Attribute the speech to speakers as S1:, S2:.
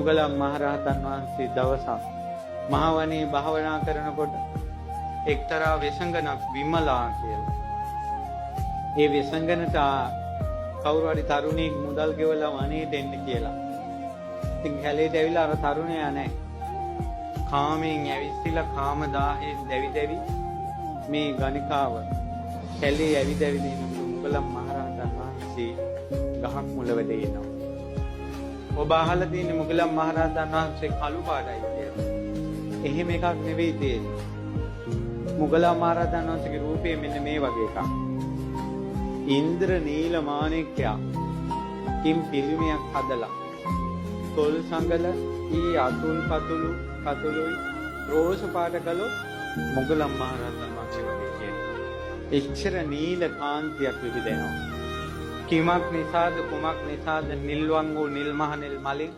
S1: මුගලන් මහරහතන් වහන්සේ දවසක් මහවනේ භාවනා කරනකොට එක්තරා වෙසඟනක් විමලා කියලා. ඒ වෙසඟනට කවුරු හරි තරුණයෙක් මුදල් ගෙවලා වනේට එන්න කියලා. ඉතින් කැලේට ඇවිල්ලා අර තරුණයා නැහැ. කාමයෙන් ඇවිස්සලා කාම දාහයෙන් දැවි දැවි මේ ගණිකාව කැලේ ඇවිදවිද ඉන්න මුගලන් මහරහතන් වහන්සේ ගහක් මුල වැඩ එනවා. ඔබ අහලා තියෙන මුගලන් මහරහතන් වහන්සේ කළු පාටයි කියලා. එහෙම එකක් නෙවෙයි තියෙන්නේ. මුගලන් මහරහතන් වහන්සේගේ රූපය මෙන්න මේ වගේ එකක්. ඉන්ද්‍ර නීල මාණික්කයක් කිම් පිළිමයක් හදලා තොල් සංගල ඊ අතුල් කතුළුයි රෝස පාට කළොත් මුගලන් මහරහතන් වහන්සේ වගේ කියනවා. එච්චර නීල කාන්තියක් විහිදෙනවා. කිමක් නිසාද කුමක් නිසාද නිල්වන් වූ නිල් මහ නිල් මලින්